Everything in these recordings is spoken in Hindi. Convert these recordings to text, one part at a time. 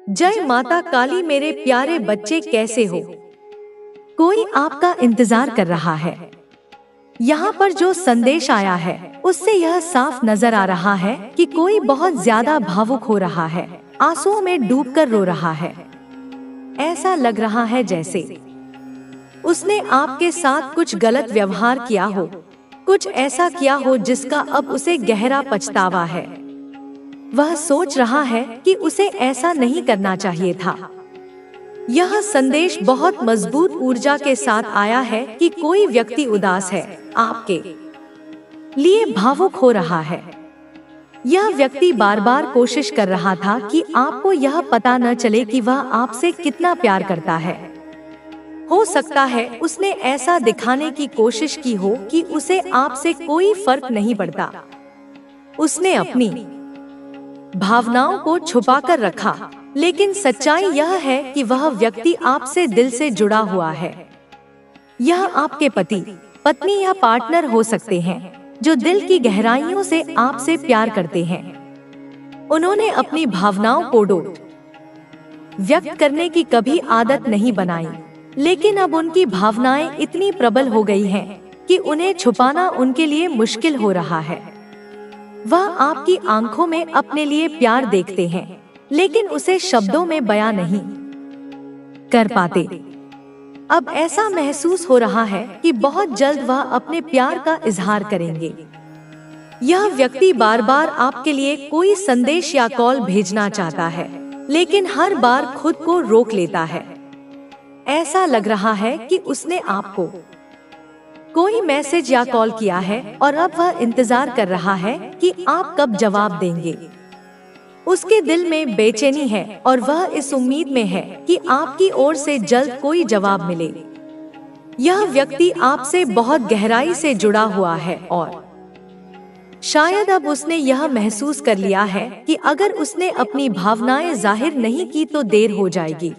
जय माता काली मेरे प्यारे बच्चे, कैसे हो? कोई आपका इंतजार कर रहा है। यहाँ पर जो संदेश आया है उससे यह साफ नजर आ रहा है कि कोई बहुत ज्यादा भावुक हो रहा है, आंसुओं में डूबकर रो रहा है। ऐसा लग रहा है जैसे उसने आपके साथ कुछ गलत व्यवहार किया हो, कुछ ऐसा किया हो जिसका अब उसे गहरा पछतावा है। वह सोच रहा है कि उसे ऐसा नहीं करना चाहिए था। यह संदेश बहुत मजबूत ऊर्जा के साथ आया है कि कोई व्यक्ति उदास है, आपके लिए भावुक हो रहा है। यह व्यक्ति बार बार कोशिश कर रहा था कि आपको यह पता न चले कि वह आपसे कितना प्यार करता है। हो सकता है उसने ऐसा दिखाने की कोशिश की हो कि उसे आपसे कोई फर्क नहीं पड़ता। उसने अपनी भावनाओं को छुपाकर रखा, लेकिन सच्चाई यह है कि वह व्यक्ति आपसे दिल से जुड़ा हुआ है। यह आपके पति, पत्नी या पार्टनर हो सकते हैं जो दिल की गहराइयों से आपसे प्यार करते हैं। उन्होंने अपनी भावनाओं को व्यक्त करने की कभी आदत नहीं बनाई, लेकिन अब उनकी भावनाएं इतनी प्रबल हो गई हैं कि उन्हें छुपाना उनके लिए मुश्किल हो रहा है। वह आपकी आंखों में अपने लिए प्यार देखते हैं, लेकिन उसे शब्दों में बयां नहीं कर पाते। अब ऐसा महसूस हो रहा है कि बहुत जल्द वह अपने प्यार का इजहार करेंगे। यह व्यक्ति बार बार आपके लिए कोई संदेश या कॉल भेजना चाहता है, लेकिन हर बार खुद को रोक लेता है। ऐसा लग रहा है कि उसने आपको कोई मैसेज या कॉल किया है और अब वह इंतजार कर रहा है कि आप कब जवाब देंगे। उसके दिल में बेचैनी है और वह इस उम्मीद में है कि आपकी ओर से जल्द कोई जवाब मिले। यह व्यक्ति आपसे बहुत गहराई से जुड़ा हुआ है और शायद अब उसने यह महसूस कर लिया है कि अगर उसने अपनी भावनाएं जाहिर नहीं की तो देर हो जाएगी।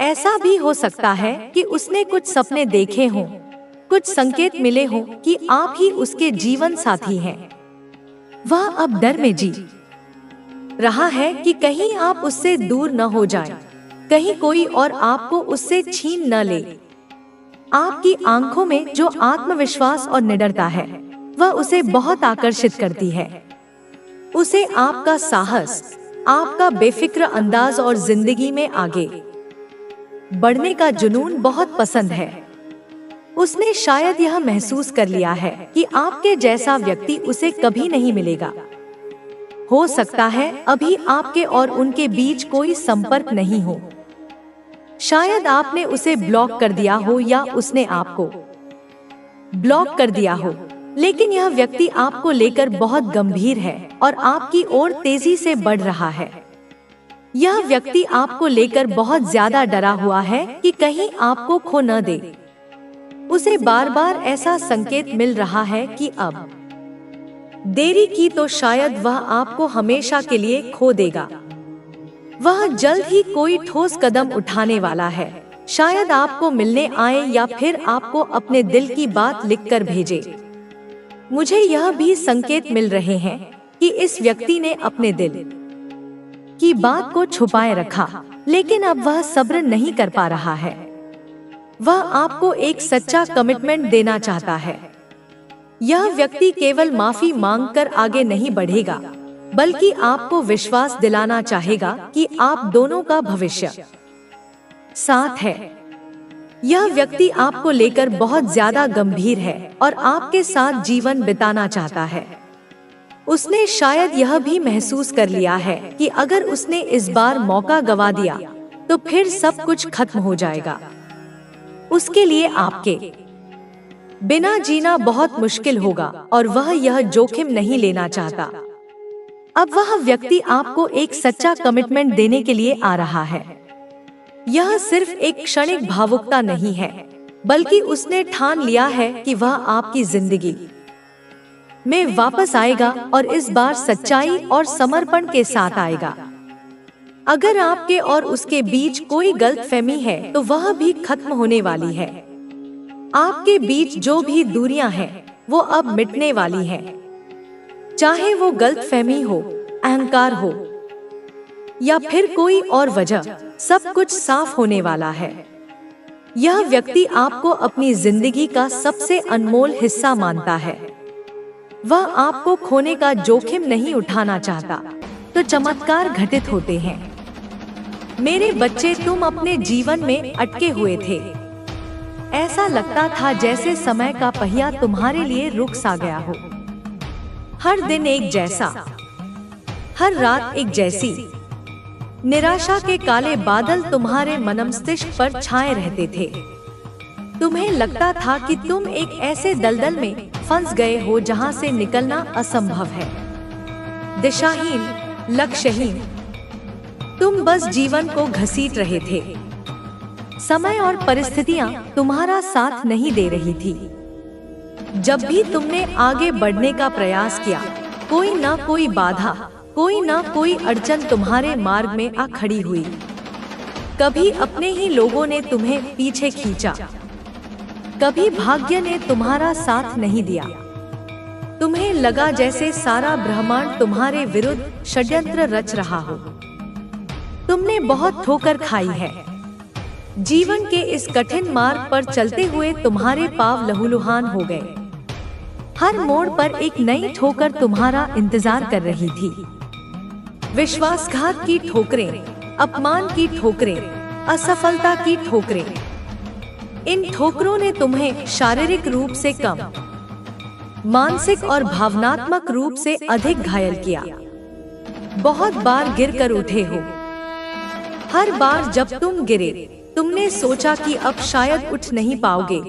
ऐसा भी हो सकता है कि उसने कुछ सपने देखे हों, कुछ संकेत मिले हों कि आप ही उसके जीवन साथी हैं। वह अब डर में जी रहा है कि कहीं आप उससे दूर न हो जाएं, कहीं कोई और आपको उससे छीन न ले। आपकी आंखों में जो आत्मविश्वास और निडरता है, वह उसे बहुत आकर्षित करती है। उसे आपका साहस, आपका बेफिक्र अंदाज और जिंदगी में आगे बढ़ने का जुनून बहुत पसंद है। उसने शायद यह महसूस कर लिया है कि आपके जैसा व्यक्ति उसे कभी नहीं मिलेगा। हो सकता है अभी आपके और उनके बीच कोई संपर्क नहीं हो। शायद आपने उसे ब्लॉक कर दिया हो या उसने आपको ब्लॉक कर दिया हो, लेकिन यह व्यक्ति आपको लेकर बहुत गंभीर है और आपकी ओर तेजी से बढ़ रहा है। यह व्यक्ति आपको लेकर बहुत ज्यादा डरा हुआ है कि कहीं आपको खो न दे। उसे बार बार ऐसा संकेत मिल रहा है कि अब देरी की तो शायद वह आपको हमेशा के लिए खो देगा। वह जल्द ही कोई ठोस कदम उठाने वाला है, शायद आपको मिलने आए या फिर आपको अपने दिल की बात लिखकर भेजे। मुझे यह भी संकेत मिल रहे हैं कि इस व्यक्ति ने अपने दिल की बात को छुपाए रखा, लेकिन अब वह सब्र नहीं कर पा रहा है। वह आपको एक सच्चा कमिटमेंट देना चाहता है। यह व्यक्ति केवल माफी मांगकर आगे नहीं बढ़ेगा, बल्कि आपको विश्वास दिलाना चाहेगा कि आप दोनों का भविष्य साथ है। यह व्यक्ति आपको लेकर बहुत ज्यादा गंभीर है और आपके साथ जीवन बिताना चाहता है। उसने शायद यह भी महसूस कर लिया है कि अगर उसने इस बार मौका गवा दिया तो फिर सब कुछ खत्म हो जाएगा। उसके लिए आपके बिना जीना बहुत मुश्किल होगा और वह यह जोखिम नहीं लेना चाहता। अब वह व्यक्ति आपको एक सच्चा कमिटमेंट देने के लिए आ रहा है। यह सिर्फ एक क्षणिक भावुकता नहीं है, बल्कि उसने ठान लिया है कि वह आपकी जिंदगी में वापस आएगा और इस बार सच्चाई और समर्पण के साथ आएगा। अगर आपके और उसके बीच कोई गलतफहमी है तो वह भी खत्म होने वाली है। आपके बीच जो भी दूरियां हैं, वो अब मिटने वाली हैं। चाहे वो गलतफहमी हो, अहंकार हो या फिर कोई और वजह, सब कुछ साफ होने वाला है। यह व्यक्ति आपको अपनी जिंदगी का सबसे अनमोल हिस्सा मानता है। वह आपको खोने का जोखिम नहीं उठाना चाहता, तो चमत्कार घटित होते हैं। मेरे बच्चे, तुम अपने जीवन में अटके हुए थे। ऐसा लगता था जैसे समय का पहिया तुम्हारे लिए रुक सा गया हो। हर दिन एक जैसा, हर रात एक जैसी। निराशा के काले बादल तुम्हारे मनमस्तिष्क पर छाए रहते थे। तुम्हें लगता था कि तुम एक ऐसे दलदल में फंस गए हो जहां से निकलना असंभव है। दिशाहीन, लक्ष्यहीन, तुम बस जीवन को घसीट रहे थे। समय और परिस्थितियां तुम्हारा साथ नहीं दे रही थी। जब भी तुमने आगे बढ़ने का प्रयास किया, कोई ना कोई बाधा, कोई ना कोई अड़चन तुम्हारे मार्ग में आ खड़ी हुई। कभी अपने ही लोगों ने तुम्हें पीछे खींचा, कभी भाग्य ने तुम्हारा साथ नहीं दिया। तुम्हें लगा जैसे सारा ब्रह्मांड तुम्हारे विरुद्ध षड्यंत्र रच रहा हो। तुमने बहुत ठोकर खाई है। जीवन के इस कठिन मार्ग पर चलते हुए तुम्हारे पांव लहूलुहान हो गए। हर मोड़ पर एक नई ठोकर तुम्हारा इंतजार कर रही थी। विश्वासघात की ठोकरें, अपमान की ठोकरें, असफलता की ठोकरें। इन ठोकरों ने तुम्हें शारीरिक रूप से कम, मानसिक और भावनात्मक रूप से अधिक घायल किया। बहुत बार गिरकर उठे हो। हर बार जब तुम गिरे, तुमने सोचा कि अब शायद उठ नहीं पाओगे,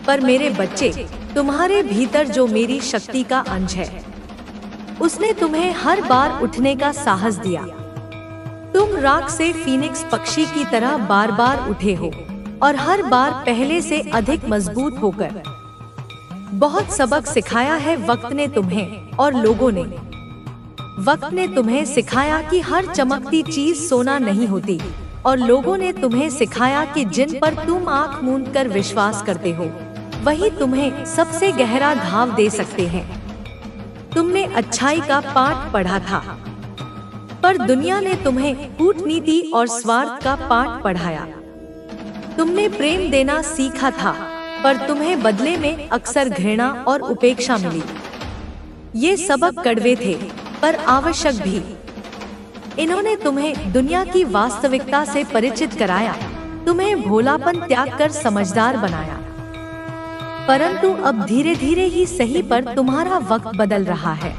पर मेरे बच्चे, तुम्हारे भीतर जो मेरी शक्ति का अंश है, उसने तुम्हें हर बार उठने का साहस दिया। तुम राख से फीनिक्स पक्षी की तरह बार बार उठे हो, और हर बार पहले से अधिक मजबूत होकर। बहुत सबक सिखाया है वक्त ने तुम्हें और लोगों ने। वक्त ने तुम्हें सिखाया कि हर चमकती चीज सोना नहीं होती, और लोगों ने तुम्हें सिखाया कि जिन पर तुम आंख मूंद कर विश्वास करते हो, वही तुम्हें सबसे गहरा घाव दे सकते हैं। तुमने अच्छाई का पाठ पढ़ा था, पर दुनिया ने तुम्हें कूटनीति और स्वार्थ का पाठ पढ़ाया। तुमने प्रेम देना सीखा था, पर तुम्हें बदले में अक्सर घृणा और उपेक्षा मिली। ये सबक कड़वे थे, पर आवश्यक भी। इन्होंने तुम्हें दुनिया की वास्तविकता से परिचित कराया, तुम्हें भोलापन त्याग कर समझदार बनाया। परंतु अब धीरे धीरे ही सही पर तुम्हारा वक्त बदल रहा है।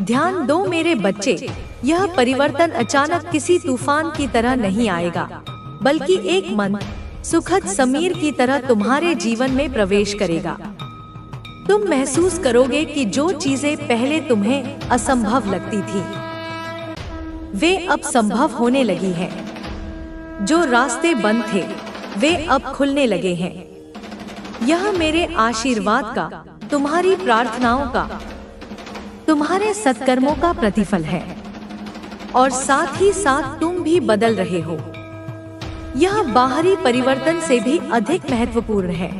ध्यान दो मेरे बच्चे, यह परिवर्तन अचानक किसी तूफान की तरह नहीं आएगा, बल्कि एक मंद, सुखद समीर की तरह तुम्हारे जीवन में प्रवेश करेगा। तुम महसूस करोगे कि जो चीजें पहले तुम्हें असंभव लगती थी, वे अब संभव होने लगी हैं। जो रास्ते बंद थे, वे अब खुलने लगे हैं। यह मेरे आशीर्वाद का, तुम्हारी प्रार्थनाओं का, तुम्हारे सत्कर्मों का प्रतिफल है। और साथ ही साथ तुम भी बदल रहे हो। यह बाहरी परिवर्तन से भी अधिक महत्वपूर्ण है।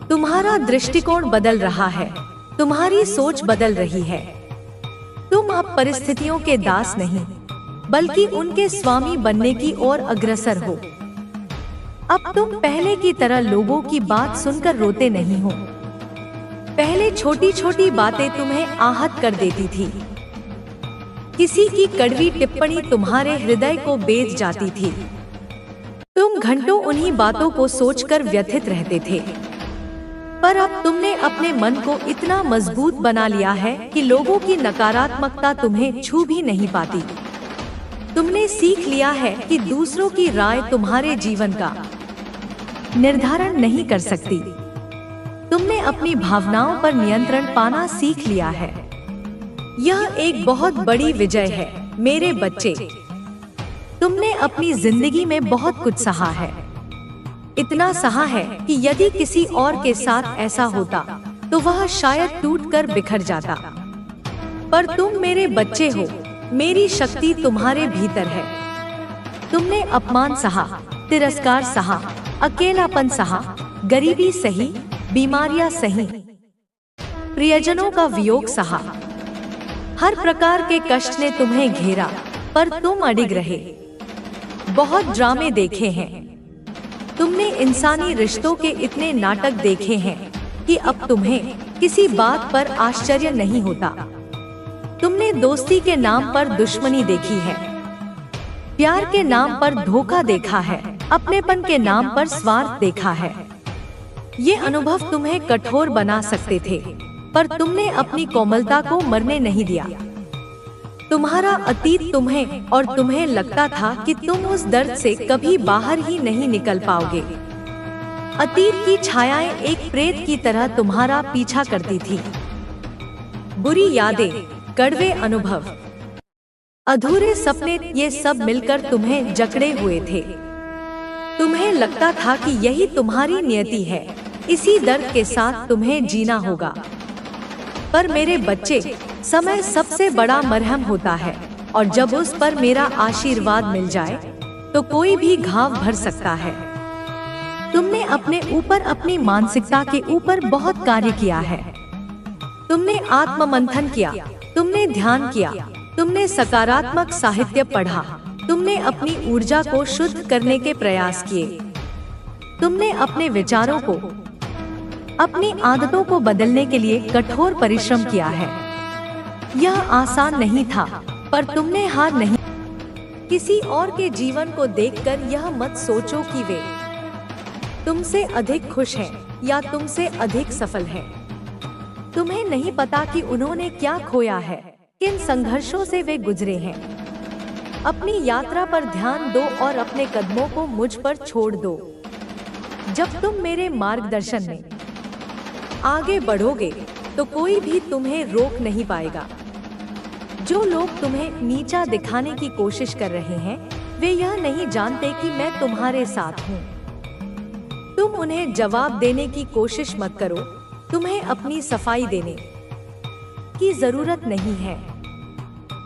तुम्हारा दृष्टिकोण बदल रहा है, तुम्हारी सोच बदल रही है। तुम अब परिस्थितियों के दास नहीं, बल्कि उनके स्वामी बनने की ओर अग्रसर हो। अब तुम पहले की तरह लोगों की बात सुनकर रोते नहीं हो। पहले छोटी छोटी बातें तुम्हें आहत कर देती थी। किसी की कड़वी टिप्पणी तुम्हारे हृदय को बेच जाती थी। तुम घंटों उन्हीं बातों को सोचकर व्यथित रहते थे। पर अब तुमने अपने मन को इतना मजबूत बना लिया है कि लोगों की नकारात्मकता तुम्हें छू भी नहीं पाती। तुमने सीख लिया है कि दूसरों की राय तुम्हारे जीवन का निर्धारण नहीं कर सकती। तुमने अपनी भावनाओं पर नियंत्रण पाना सीख लिया है। यह एक बहुत बड़ी विजय है मेरे बच्चे। तुमने अपनी जिंदगी में बहुत कुछ सहा है। इतना सहा है कि यदि किसी और के साथ ऐसा होता तो वह शायद टूटकर बिखर जाता। पर तुम मेरे बच्चे हो, मेरी शक्ति तुम्हारे भीतर है। तुमने अपमान सहा, तिरस्कार सहा, अकेलापन सहा, गरीबी सही, बीमारियां सही, प्रियजनों का वियोग सहा। हर प्रकार के कष्ट ने तुम्हें घेरा, पर तुम अडिग रहे। बहुत ड्रामे देखे हैं तुमने, इंसानी रिश्तों के इतने नाटक देखे हैं कि अब तुम्हें किसी बात पर आश्चर्य नहीं होता। तुमने दोस्ती के नाम पर दुश्मनी देखी है, प्यार के नाम पर धोखा देखा है, अपनेपन के नाम पर स्वार्थ देखा है। ये अनुभव तुम्हें कठोर बना सकते थे, पर तुमने अपनी कोमलता को मरने नहीं दिया। तुम्हारा अतीत तुम्हें लगता था कि तुम उस दर्द से कभी बाहर ही नहीं निकल पाओगे। अतीत की छायाएं एक प्रेत की तरह तुम्हारा पीछा करती थी। बुरी यादें, कड़वे अनुभव, अधूरे सपने, ये सब मिलकर तुम्हें जकड़े हुए थे। तुम्हें लगता था कि यही तुम्हारी नियति है, इसी दर्द के साथ तुम्हें जीना होगा। पर मेरे बच्चे, समय सबसे बड़ा मरहम होता है, और जब उस पर मेरा आशीर्वाद मिल जाए तो कोई भी घाव भर सकता है। तुमने अपने ऊपर, अपनी मानसिकता के ऊपर बहुत कार्य किया है। तुमने आत्ममंथन किया, तुमने ध्यान किया, तुमने सकारात्मक साहित्य पढ़ा, तुमने अपनी ऊर्जा को शुद्ध करने के प्रयास किए। तुमने अपने विचारों को, अपनी आदतों को बदलने के लिए कठोर परिश्रम किया है। यह आसान नहीं था, पर तुमने हार नहीं। किसी और के जीवन को देखकर यह मत सोचो कि वे तुमसे अधिक खुश हैं या तुमसे अधिक सफल हैं। तुम्हें नहीं पता कि उन्होंने क्या खोया है, किन संघर्षों से वे गुजरे हैं। अपनी यात्रा पर ध्यान दो और अपने कदमों को मुझ पर छोड़ दो। जब तुम मेरे मार्गदर्शन में आगे बढ़ोगे तो कोई भी तुम्हें रोक नहीं पाएगा। जो लोग तुम्हें नीचा दिखाने की कोशिश कर रहे हैं, वे यह नहीं जानते कि मैं तुम्हारे साथ हूँ। तुम उन्हें जवाब देने की कोशिश मत करो, तुम्हें अपनी सफाई देने की जरूरत नहीं है।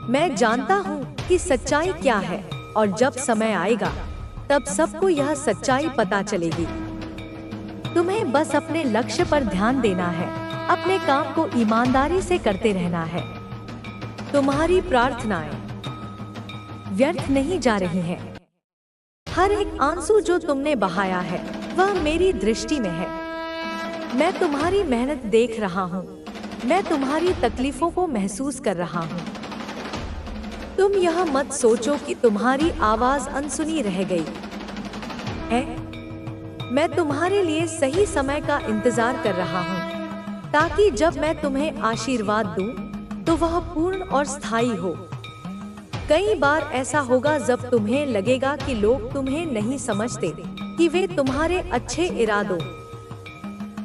मैं जानता हूँ कि सच्चाई क्या है, और जब समय आएगा तब सबको यह सच्चाई पता चलेगी। तुम्हें बस अपने लक्ष्य पर ध्यान देना है, अपने काम को ईमानदारी से करते रहना है। तुम्हारी प्रार्थनाएं व्यर्थ नहीं जा रही हैं। हर एक आंसू जो तुमने बहाया है वह मेरी दृष्टि में है। मैं तुम्हारी मेहनत देख रहा हूँ, मैं तुम्हारी तकलीफों को महसूस कर रहा हूँ। तुम यह मत सोचो कि तुम्हारी आवाज अनसुनी रह गई है। मैं तुम्हारे लिए सही समय का इंतजार कर रहा हूँ, ताकि जब मैं तुम्हें आशीर्वाद दूं, तो वह पूर्ण और स्थायी हो। कई बार ऐसा होगा जब तुम्हें लगेगा कि लोग तुम्हें नहीं समझते, कि वे तुम्हारे अच्छे इरादों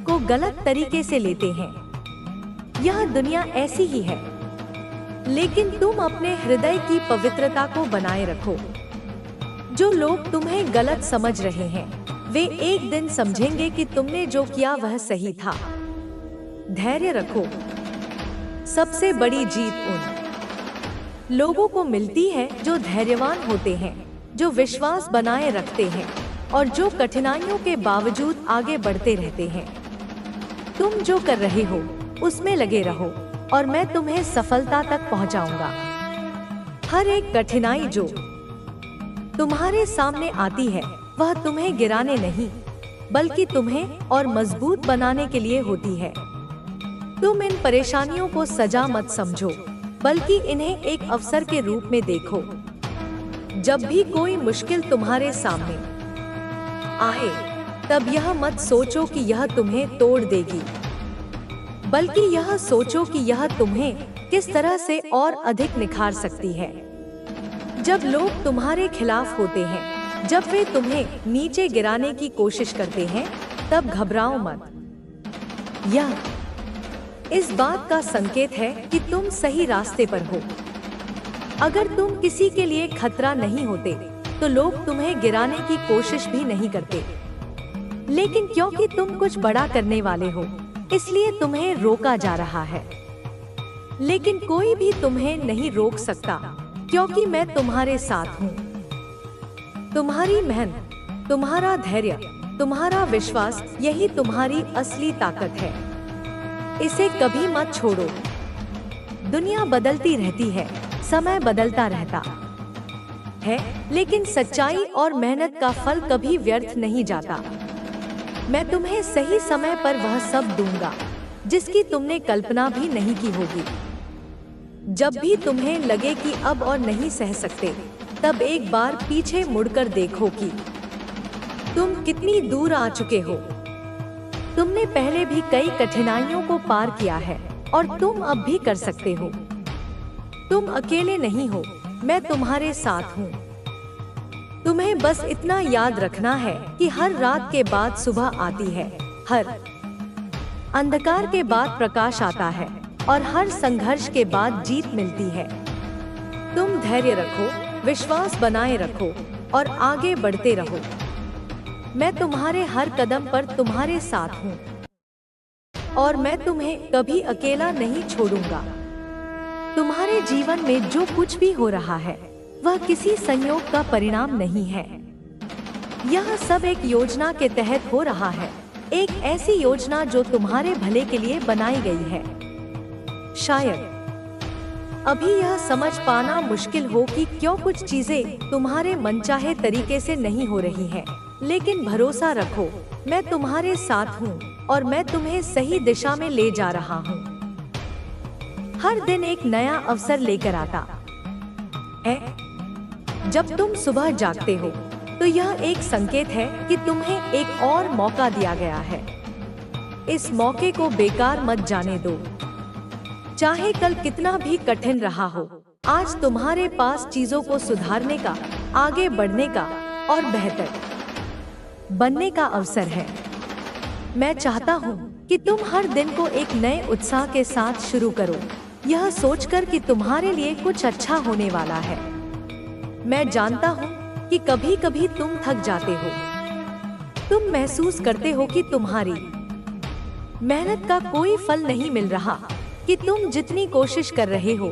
को गलत तरीके से लेते हैं। यह दुनिया ऐसी ही है, लेकिन तुम अपने हृदय की पवित्रता को बनाए रखो। जो लोग तुम्हें गलत समझ रहे हैं, वे एक दिन समझेंगे कि तुमने जो किया वह सही था। धैर्य रखो। सबसे बड़ी जीत उन लोगों को मिलती है जो धैर्यवान होते हैं, जो विश्वास बनाए रखते हैं और जो कठिनाइयों के बावजूद आगे बढ़ते रहते हैं। तुम जो कर रहे हो उसमें लगे रहो और मैं तुम्हें सफलता तक पहुंचाऊंगा। हर एक कठिनाई जो तुम्हारे सामने आती है वह तुम्हें गिराने नहीं, बल्कि तुम्हें और मजबूत बनाने के लिए होती है। तुम इन परेशानियों को सजा मत समझो, बल्कि इन्हें एक अवसर के रूप में देखो। जब भी कोई मुश्किल तुम्हारे सामने आए, तब यह मत सोचो कि यह तुम्हें तोड़ देगी, बल्कि यह सोचो कि यह तुम्हें किस तरह से और अधिक निखार सकती है। जब लोग तुम्हारे खिलाफ होते हैं, जब वे तुम्हें नीचे गिराने की कोशिश करते हैं, तब घबराओ मत। यह इस बात का संकेत है कि तुम सही रास्ते पर हो। अगर तुम किसी के लिए खतरा नहीं होते, तो लोग तुम्हें गिराने की कोशिश भी नहीं करते। लेकिन क्योंकि तुम कुछ बड़ा करने वाले हो, इसलिए तुम्हें रोका जा रहा है। लेकिन कोई भी तुम्हें नहीं रोक सकता, क्योंकि मैं तुम्हारे साथ हूँ। तुम्हारी मेहनत, तुम्हारा धैर्य, तुम्हारा विश्वास, यही तुम्हारी असली ताकत है। इसे कभी मत छोड़ो। दुनिया बदलती रहती है, समय बदलता रहता है, लेकिन सच्चाई और मेहनत का फल कभी व्यर्थ नहीं जाता। मैं तुम्हें सही समय पर वह सब दूंगा जिसकी तुमने कल्पना भी नहीं की होगी। जब भी तुम्हें लगे कि अब और नहीं सह सकते, तब एक बार पीछे मुड़कर देखो कि तुम कितनी दूर आ चुके हो। तुमने पहले भी कई कठिनाइयों को पार किया है और तुम अब भी कर सकते हो। तुम अकेले नहीं हो, मैं तुम्हारे साथ हूँ। तुम्हें बस इतना याद रखना है कि हर रात के बाद सुबह आती है, हर अंधकार के बाद प्रकाश आता है और हर संघर्ष के बाद जीत मिलती है। तुम धैर्य रखो, विश्वास बनाए रखो और आगे बढ़ते रहो। मैं तुम्हारे हर कदम पर तुम्हारे साथ हूँ और मैं तुम्हें कभी अकेला नहीं छोड़ूंगा। तुम्हारे जीवन में जो कुछ भी हो रहा है वह किसी संयोग का परिणाम नहीं है। यह सब एक योजना के तहत हो रहा है, एक ऐसी योजना जो तुम्हारे भले के लिए बनाई गई है। शायद अभी यह समझ पाना मुश्किल हो कि क्यों कुछ चीजें तुम्हारे मनचाहे तरीके से नहीं हो रही हैं, लेकिन भरोसा रखो, मैं तुम्हारे साथ हूँ और मैं तुम्हें सही दिशा में ले जा रहा हूँ। हर दिन एक नया अवसर लेकर आता है। जब तुम सुबह जागते हो तो यह एक संकेत है कि तुम्हें एक और मौका दिया गया है। इस मौके को बेकार मत जाने दो। चाहे कल कितना भी कठिन रहा हो, आज तुम्हारे पास चीजों को सुधारने का, आगे बढ़ने का और बेहतर बनने का अवसर है। मैं चाहता हूँ कि तुम हर दिन को एक नए उत्साह के साथ शुरू करो, यह सोचकर कि तुम्हारे लिए कुछ अच्छा होने वाला है। मैं जानता हूँ कि कभी कभी तुम थक जाते हो। तुम महसूस करते हो कि तुम्हारी मेहनत का कोई फल नहीं मिल रहा, कि तुम जितनी कोशिश कर रहे हो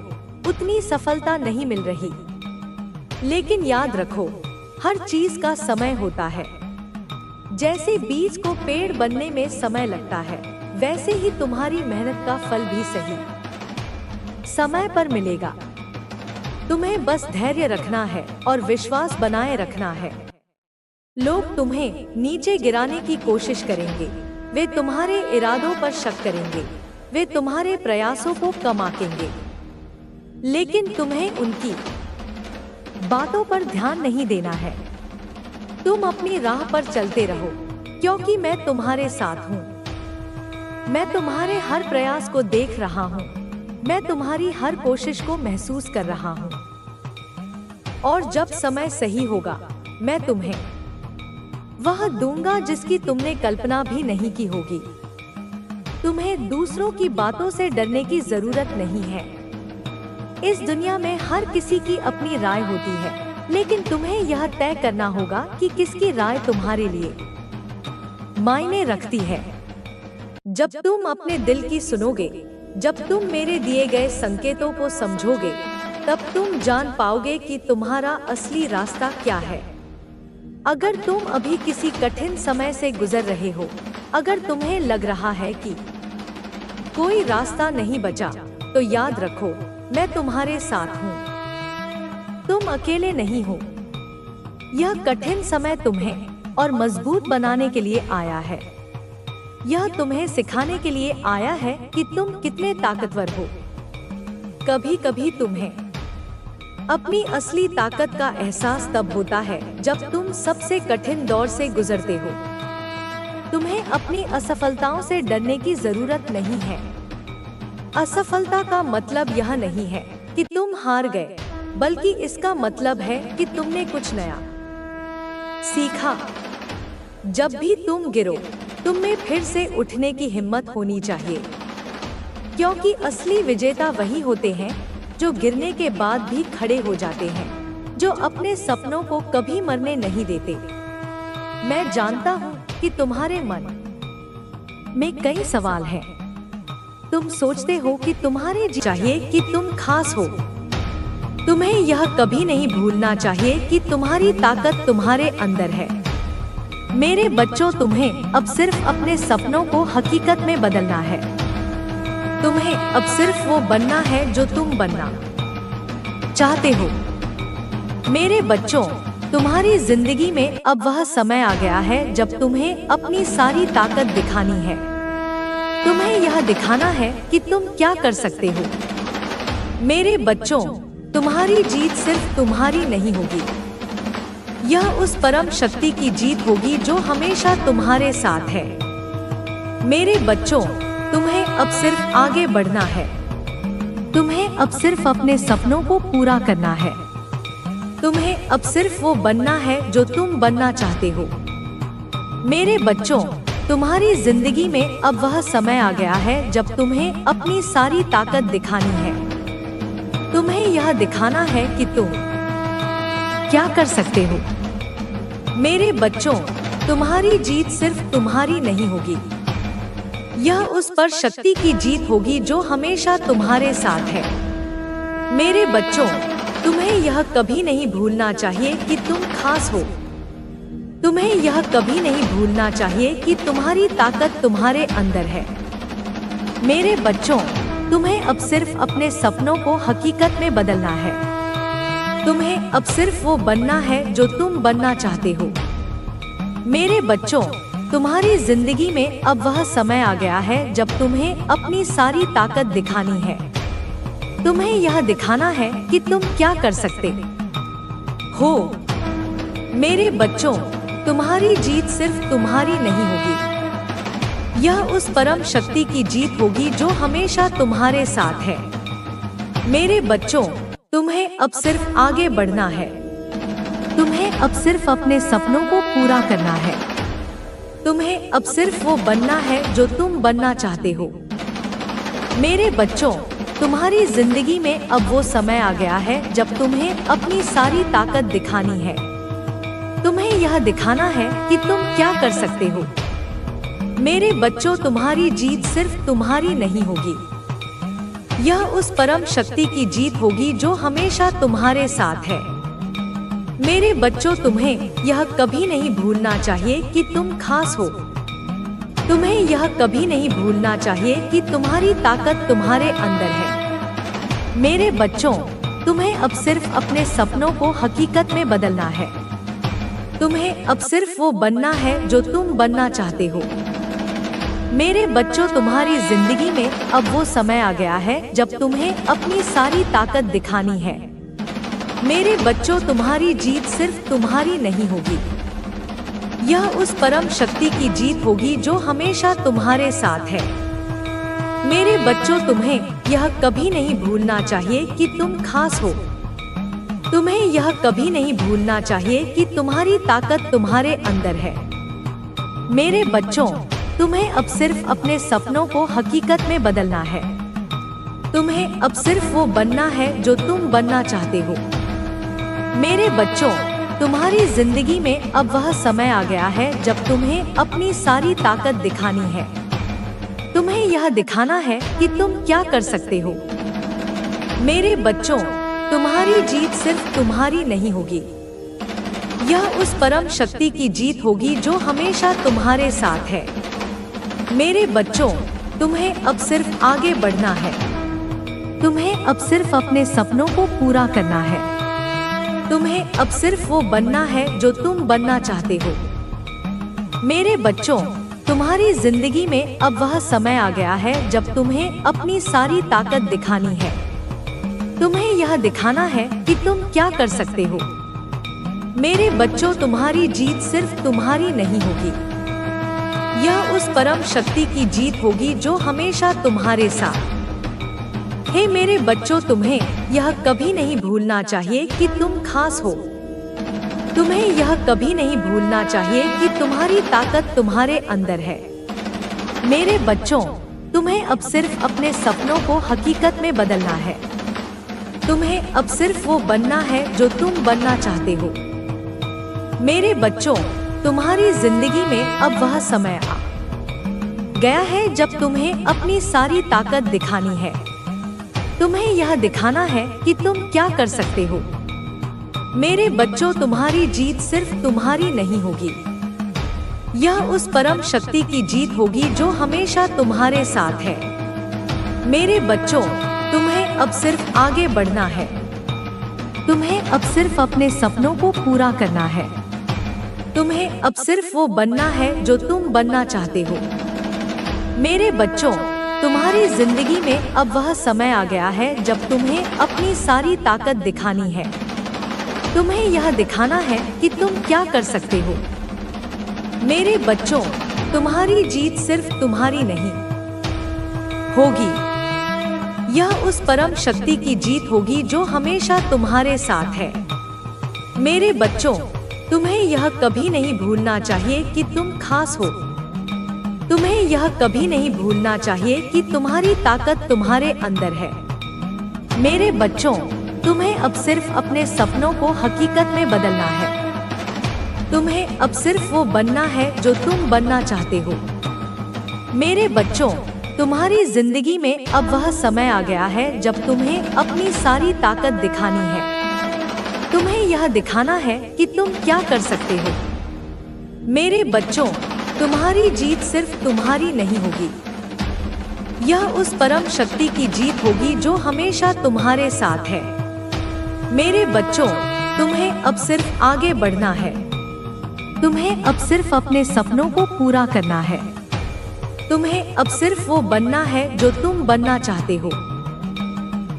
उतनी सफलता नहीं मिल रही। लेकिन याद रखो, हर चीज का समय होता है। जैसे बीज को पेड़ बनने में समय लगता है, वैसे ही तुम्हारी मेहनत का फल भी सही समय पर मिलेगा। तुम्हें बस धैर्य रखना है और विश्वास बनाए रखना है। लोग तुम्हें नीचे गिराने की कोशिश करेंगे, वे तुम्हारे इरादों पर शक करेंगे, वे तुम्हारे प्रयासों को कम आंकेंगे, लेकिन तुम्हें उनकी बातों पर ध्यान नहीं देना है। तुम अपनी राह पर चलते रहो, क्योंकि मैं तुम्हारे साथ हूँ। मैं तुम्हारे हर प्रयास को देख रहा हूँ, मैं तुम्हारी हर कोशिश को महसूस कर रहा हूँ। और जब समय सही होगा, मैं तुम्हें वह दूंगा जिसकी तुमने कल्पना भी नहीं की होगी। तुम्हें दूसरों की बातों से डरने की जरूरत नहीं है। इस दुनिया में हर किसी की अपनी राय होती है, लेकिन तुम्हें यह तय करना होगा कि किसकी राय तुम्हारे लिए मायने रखती है। जब तुम अपने दिल की सुनोगे, जब तुम मेरे दिए गए संकेतों को समझोगे, तब तुम जान पाओगे कि तुम्हारा असली रास्ता क्या है। अगर तुम अभी किसी कठिन समय से गुजर रहे हो, अगर तुम्हें लग रहा है कि कोई रास्ता नहीं बचा, तो याद रखो, मैं तुम्हारे साथ हूँ। तुम अकेले नहीं हो। यह कठिन समय तुम्हें और मजबूत बनाने के लिए आया है। यह तुम्हें सिखाने के लिए आया है कि तुम कितने ताकतवर हो। कभी कभी तुम्हें अपनी असली ताकत का एहसास तब होता है जब तुम सबसे कठिन दौर से गुजरते हो। तुम्हें अपनी असफलताओं से डरने की जरूरत नहीं है। असफलता का मतलब यह नहीं है कि तुम हार गए, बल्कि इसका मतलब है कि तुमने कुछ नया सीखा। जब भी तुम गिरो, तुम में फिर से उठने की हिम्मत होनी चाहिए, क्योंकि असली विजेता वही होते हैं जो गिरने के बाद भी खड़े हो जाते हैं, जो अपने सपनों को कभी मरने नहीं देते। मैं जानता हूँ कि तुम्हारे मन में कई सवाल हैं। तुम सोचते हो कि तुम्हारे चाहिए कि तुम खास हो। तुम्हें यह कभी नहीं भूलना चाहिए कि तुम्हारी ताकत तुम्हारे अंदर है। मेरे बच्चों, तुम्हें अब सिर्फ अपने सपनों को हकीकत में बदलना है। तुम्हें अब सिर्फ वो बनना है जो तुम बनना चाहते हो। मेरे बच्चों, तुम्हारी जिंदगी में अब वह समय आ गया है जब तुम्हें अपनी सारी ताकत दिखानी है। तुम्हें यह दिखाना है कि तुम क्या कर सकते हो। मेरे बच्चों, तुम्हारी जीत सिर्फ तुम्हारी नहीं होगी, यह उस परम शक्ति की जीत होगी जो हमेशा तुम्हारे साथ है। मेरे बच्चों, तुम्हें अब सिर्फ आगे बढ़ना है। तुम्हें अब सिर्फ अपने सपनों को पूरा करना है। तुम्हें अब सिर्फ वो बनना है जो तुम बनना चाहते हो। मेरे बच्चों, तुम्हारी जिंदगी में अब वह समय आ गया है जब तुम्हें अपनी सारी ताकत दिखानी है। तुम्हें यह दिखाना है कि तुम क्या कर सकते हो। मेरे बच्चों, तुम्हारी जीत सिर्फ तुम्हारी नहीं होगी, यह उस पर शक्ति की जीत होगी जो हमेशा तुम्हारे साथ है। मेरे बच्चों, तुम्हें यह कभी नहीं भूलना चाहिए कि तुम खास हो। तुम्हें यह कभी नहीं भूलना चाहिए कि तुम्हारी ताकत तुम्हारे अंदर है। मेरे बच्चों, तुम्हें अब सिर्फ अपने सपनों को हकीकत में बदलना है। तुम्हें अब सिर्फ वो बनना है जो तुम बनना चाहते हो। मेरे बच्चों, तुम्हारी जिंदगी में अब वह समय आ गया है जब तुम्हें अपनी सारी ताकत दिखानी है। तुम्हें यह दिखाना है कि तुम क्या कर सकते हो। मेरे बच्चों, तुम्हारी जीत सिर्फ तुम्हारी नहीं होगी, यह उस परम शक्ति की जीत होगी जो हमेशा तुम्हारे साथ है। मेरे बच्चों, तुम्हें अब सिर्फ आगे बढ़ना है। तुम्हें अब सिर्फ अपने सपनों को पूरा करना है। तुम्हें अब सिर्फ वो बनना है जो तुम बनना चाहते हो। मेरे बच्चों, तुम्हारी जिंदगी में अब वो समय आ गया है जब तुम्हें अपनी सारी ताकत दिखानी है। तुम्हें यह दिखाना है कि तुम क्या कर सकते हो। मेरे बच्चों, तुम्हारी जीत सिर्फ तुम्हारी नहीं होगी, यह उस परम शक्ति की जीत होगी जो हमेशा तुम्हारे साथ है। मेरे बच्चों, तुम्हें यह कभी नहीं भूलना चाहिए कि तुम खास हो। तुम्हें यह कभी नहीं भूलना चाहिए कि तुम्हारी ताकत तुम्हारे अंदर है। मेरे बच्चों, तुम्हें अब सिर्फ अपने सपनों को हकीकत में बदलना है। तुम्हें अब सिर्फ वो बनना है जो तुम बनना चाहते हो। मेरे बच्चों, तुम्हारी जिंदगी में अब वो समय आ गया है जब तुम्हें अपनी सारी ताकत दिखानी है। मेरे बच्चों, तुम्हारी जीत सिर्फ तुम्हारी नहीं होगी, यह उस परम शक्ति की जीत होगी जो हमेशा तुम्हारे साथ है। मेरे बच्चों, तुम्हें यह कभी नहीं भूलना चाहिए कि तुम खास हो। तुम्हें यह कभी नहीं भूलना चाहिए कि तुम्हारी ताकत तुम्हारे अंदर है। मेरे बच्चों, तुम्हें अब सिर्फ अपने सपनों को हकीकत में बदलना है। तुम्हें अब सिर्फ वो बनना है जो तुम बनना चाहते हो। मेरे बच्चों, तुम्हारी जिंदगी में अब वह समय आ गया है जब तुम्हें अपनी सारी ताकत दिखानी है। तुम्हें यह दिखाना है कि तुम क्या कर सकते हो। मेरे बच्चों, तुम्हारी जीत सिर्फ तुम्हारी नहीं होगी, यह उस परम शक्ति की जीत होगी जो हमेशा तुम्हारे साथ है। मेरे बच्चों, तुम्हें अब सिर्फ आगे बढ़ना है। तुम्हें अब सिर्फ अपने सपनों को पूरा करना है। तुम्हें अब सिर्फ वो बनना है जो तुम बनना चाहते हो। मेरे बच्चों, तुम्हारी जिंदगी में अब वह समय आ गया है जब तुम्हें अपनी सारी ताकत दिखानी है। तुम्हें यह दिखाना है कि तुम क्या कर सकते हो। मेरे बच्चों, तुम्हारी जीत सिर्फ तुम्हारी नहीं होगी, यह उस परम शक्ति की जीत होगी जो हमेशा तुम्हारे साथ। हे मेरे बच्चों, तुम्हें यह कभी नहीं भूलना चाहिए कि तुम खास हो। तुम्हें यह कभी नहीं भूलना चाहिए कि तुम्हारी ताकत तुम्हारे अंदर है। मेरे बच्चों, तुम्हें अब सिर्फ अपने सपनों को हकीकत में बदलना है। तुम्हें अब सिर्फ वो बनना है जो तुम बनना चाहते हो। मेरे बच्चों, तुम्हारी जिंदगी में अब वह समय आ गया है जब तुम्हें अपनी सारी ताकत दिखानी है। तुम्हें यह दिखाना है कि तुम क्या कर सकते हो। मेरे बच्चों, तुम्हारी जीत सिर्फ तुम्हारी नहीं होगी, यह उस परम शक्ति की जीत होगी जो हमेशा तुम्हारे साथ है। मेरे बच्चों, तुम्हें अब सिर्फ आगे बढ़ना है। तुम्हें अब सिर्फ अपने सपनों को पूरा करना है। तुम्हें अब सिर्फ वो बनना है जो तुम बनना चाहते हो। मेरे बच्चों, तुम्हारी जिंदगी में अब वह समय आ गया है जब तुम्हें अपनी सारी ताकत दिखानी है। तुम्हें यह दिखाना है कि तुम क्या कर सकते हो। मेरे बच्चों, तुम्हारी जीत सिर्फ तुम्हारी नहीं होगी, यह उस परम शक्ति की जीत होगी जो हमेशा तुम्हारे साथ है। मेरे बच्चों, तुम्हें यह कभी नहीं भूलना चाहिए कि तुम खास हो। तुम्हें यह कभी नहीं भूलना चाहिए कि तुम्हारी ताकत तुम्हारे अंदर है। मेरे बच्चों, तुम्हें अब सिर्फ अपने सपनों को हकीकत में बदलना है। तुम्हें अब सिर्फ वो बनना है जो तुम बनना चाहते हो। मेरे बच्चों, तुम्हारी जिंदगी में अब वह समय आ गया है जब तुम्हें अपनी सारी ताकत दिखानी है। तुम्हें यह दिखाना है कि तुम क्या कर सकते हो। मेरे बच्चों, तुम्हारी जीत सिर्फ तुम्हारी नहीं होगी, यह उस परम शक्ति की जीत होगी जो हमेशा तुम्हारे साथ है। मेरे बच्चों, तुम्हें अब सिर्फ आगे बढ़ना है। तुम्हें अब सिर्फ अपने सपनों को पूरा करना है। तुम्हें अब सिर्फ वो बनना है जो तुम बनना चाहते हो।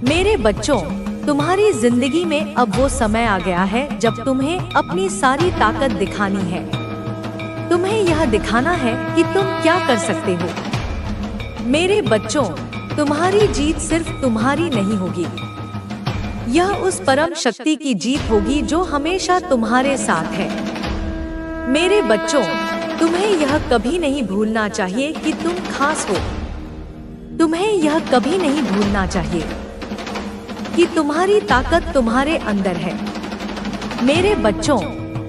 मेरे बच्चों, तुम्हारी जिंदगी में अब वो समय आ गया है जब तुम्हें अपनी सारी ताकत दिखानी है। तुम्हें यह दिखाना है कि तुम क्या कर सकते हो। मेरे बच्चों, तुम्हारी जीत सिर्फ तुम्हारी नहीं होगी, यह उस परम शक्ति की जीत होगी जो हमेशा तुम्हारे साथ है। मेरे बच्चों, तुम्हें यह कभी नहीं भूलना चाहिए कि तुम खास हो। तुम्हें यह कभी नहीं भूलना चाहिए कि तुम्हारी ताकत तुम्हारे अंदर है। मेरे बच्चों,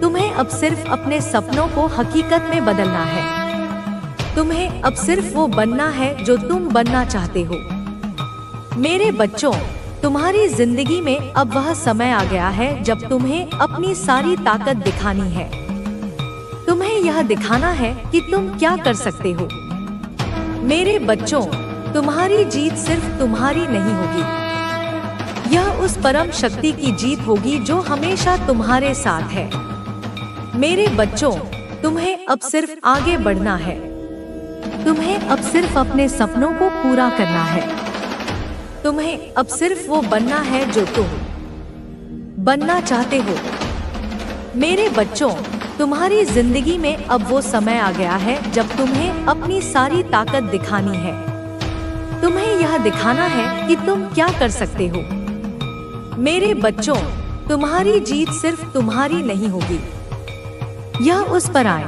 तुम्हें अब सिर्फ अपने सपनों को हकीकत में बदलना है। तुम्हें अब सिर्फ वो बनना है जो तुम बनना चाहते हो। मेरे बच्चों, तुम्हारी जिंदगी में अब वह समय आ गया है जब तुम्हें अपनी सारी ताकत दिखानी है। तुम्हें यह दिखाना है कि तुम क्या कर सकते हो। मेरे बच्चों, तुम्हारी जीत सिर्फ तुम्हारी नहीं होगी, यह उस परम शक्ति की जीत होगी जो हमेशा तुम्हारे साथ है। मेरे बच्चों, तुम्हें अब सिर्फ आगे बढ़ना है। तुम्हें अब सिर्फ अपने सपनों को पूरा करना है। तुम्हें अब सिर्फ वो बनना है जो तुम बनना चाहते हो। मेरे बच्चों, तुम्हारी जिंदगी में अब वो समय आ गया है जब तुम्हें अपनी सारी ताकत दिखानी है। तुम्हें यह दिखाना है कि तुम क्या कर सकते हो। मेरे बच्चों, तुम्हारी जीत सिर्फ तुम्हारी नहीं होगी, यह उस पराई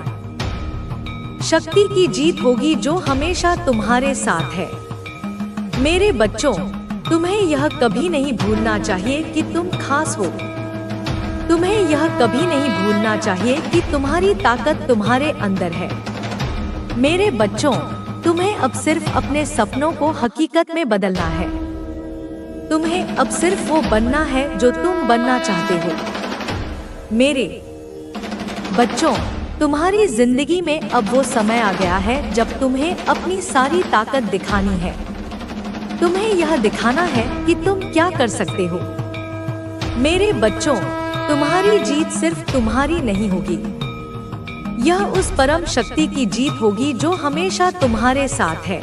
शक्ति की जीत होगी जो हमेशा तुम्हारे साथ है। मेरे बच्चों, तुम्हें यह कभी नहीं भूलना चाहिए कि तुम खास हो। तुम्हें यह कभी नहीं भूलना चाहिए कि तुम्हारी ताकत तुम्हारे अंदर है। मेरे बच्चों, तुम्हें अब सिर्फ अपने सपनों को हकीकत में बदलना है। तुम्हें अब सिर्फ वो बनना है जो तुम बनना चाहते हो। मेरे बच्चों, तुम्हारी जिंदगी में अब वो समय आ गया है जब तुम्हें अपनी सारी ताकत दिखानी है। तुम्हें यह दिखाना है कि तुम क्या कर सकते हो। मेरे बच्चों, तुम्हारी जीत सिर्फ तुम्हारी नहीं होगी, यह उस परम शक्ति की जीत होगी जो हमेशा तुम्हारे साथ है।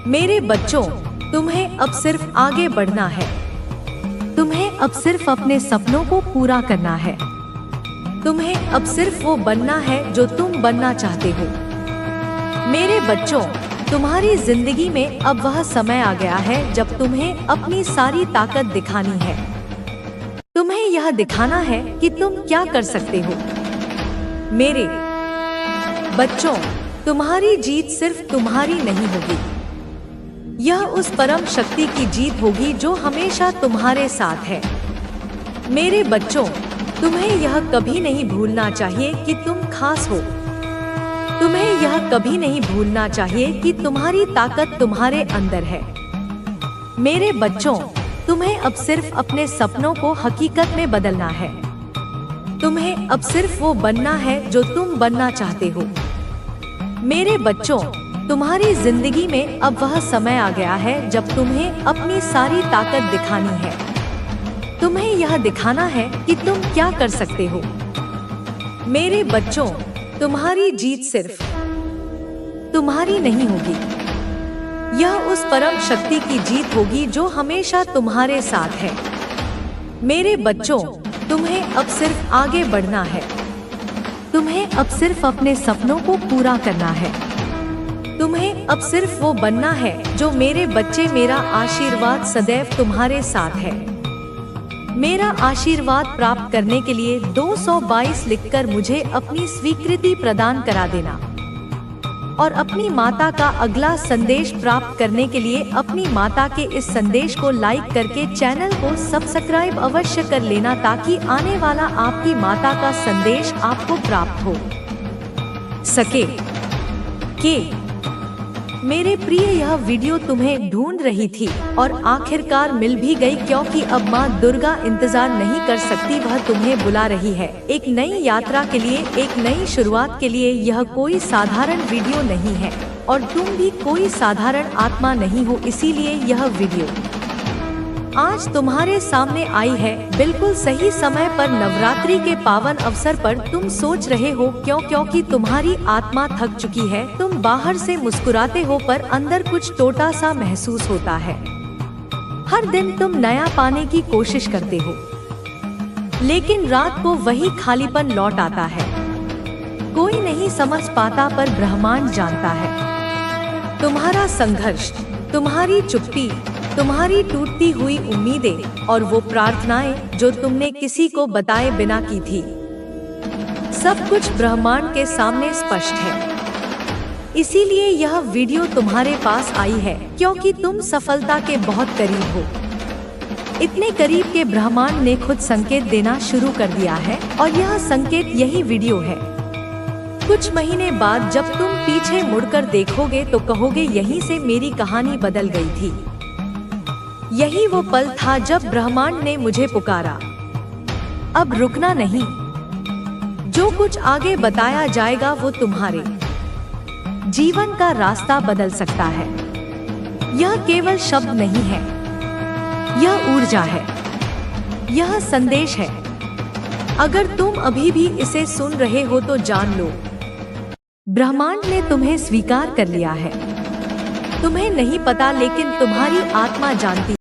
मेरे बच्चों, तुम्हें अब सिर्फ आगे बढ़ना है। तुम्हें अब सिर्फ अपने सपनों को पूरा करना है। तुम्हें अब सिर्फ वो बनना है जो तुम बनना चाहते हो। मेरे बच्चों, तुम्हारी जिंदगी में अब वह समय आ गया है जब तुम्हें अपनी सारी ताकत दिखानी है। तुम्हें यह दिखाना है कि तुम क्या कर सकते हो। मेरे बच्चों, तुम्हारी जीत सिर्फ तुम्हारी नहीं होगी, यह उस परम शक्ति की जीत होगी जो हमेशा तुम्हारे साथ है। मेरे बच्चों, तुम्हें यह कभी नहीं भूलना चाहिए कि तुम खास हो। तुम्हें यह कभी नहीं भूलना चाहिए कि तुम्हारी ताकत तुम्हारे अंदर है। मेरे बच्चों, तुम्हें अब सिर्फ अपने सपनों को हकीकत में बदलना है। तुम्हें अब सिर्फ वो बनना है जो तुम बनना चाहते हो। मेरे बच्चों, तुम्हारी जिंदगी में अब वह समय आ गया है जब तुम्हें अपनी सारी ताकत दिखानी है। तुम्हें यह दिखाना है कि तुम क्या कर सकते हो। मेरे बच्चों, तुम्हारी जीत सिर्फ तुम्हारी नहीं होगी, यह उस परम शक्ति की जीत होगी जो हमेशा तुम्हारे साथ है। मेरे बच्चों, तुम्हें अब सिर्फ आगे बढ़ना है। तुम्हें अब सिर्फ अपने सपनों को पूरा करना है। तुम्हें अब सिर्फ वो बनना है जो मेरे बच्चे। मेरा आशीर्वाद सदैव तुम्हारे साथ है। मेरा आशीर्वाद प्राप्त करने के लिए 222 लिखकर मुझे अपनी स्वीकृति प्रदान करा देना। और अपनी माता का अगला संदेश प्राप्त करने के लिए अपनी माता के इस संदेश को लाइक करके चैनल को सब्सक्राइब अवश्य कर लेना, ताकि आने वाला आपकी माता का संदेश आपको प्राप्त हो सके। मेरे प्रिय, यह वीडियो तुम्हें ढूंढ रही थी और आखिरकार मिल भी गई, क्योंकि अब माँ दुर्गा इंतजार नहीं कर सकती, वह तुम्हें बुला रही है एक नई यात्रा के लिए, एक नई शुरुआत के लिए। यह कोई साधारण वीडियो नहीं है और तुम भी कोई साधारण आत्मा नहीं हो, इसीलिए यह वीडियो आज तुम्हारे सामने आई है बिल्कुल सही समय पर। नवरात्रि के पावन अवसर पर तुम सोच रहे हो क्योंकि तुम्हारी आत्मा थक चुकी है। तुम बाहर से मुस्कुराते हो पर अंदर कुछ टोटा सा महसूस होता है। हर दिन तुम नया पाने की कोशिश करते हो, लेकिन रात को वही खालीपन लौट आता है। कोई नहीं समझ पाता पर ब्रह्मांड जानता है। तुम्हारा संघर्ष, तुम्हारी चुप्पी, तुम्हारी टूटती हुई उम्मीदें और वो प्रार्थनाएं जो तुमने किसी को बताए बिना की थी, सब कुछ ब्रह्मांड के सामने स्पष्ट है। इसीलिए यह वीडियो तुम्हारे पास आई है क्योंकि तुम सफलता के बहुत करीब हो। इतने करीब के ब्रह्मांड ने खुद संकेत देना शुरू कर दिया है और यह संकेत यही वीडियो है। कुछ महीने बाद जब तुम पीछे मुड़कर देखोगे तो कहोगे, यहीं से मेरी कहानी बदल गई थी। यही वो पल था जब ब्रह्मांड ने मुझे पुकारा। अब रुकना नहीं। जो कुछ आगे बताया जाएगा वो तुम्हारे जीवन का रास्ता बदल सकता है। यह केवल शब्द नहीं है, यह ऊर्जा है, यह संदेश है। अगर तुम अभी भी इसे सुन रहे हो तो जान लो, ब्रह्मांड ने तुम्हें स्वीकार कर लिया है। तुम्हें नहीं पता, लेकिन तुम्हारी आत्मा जानती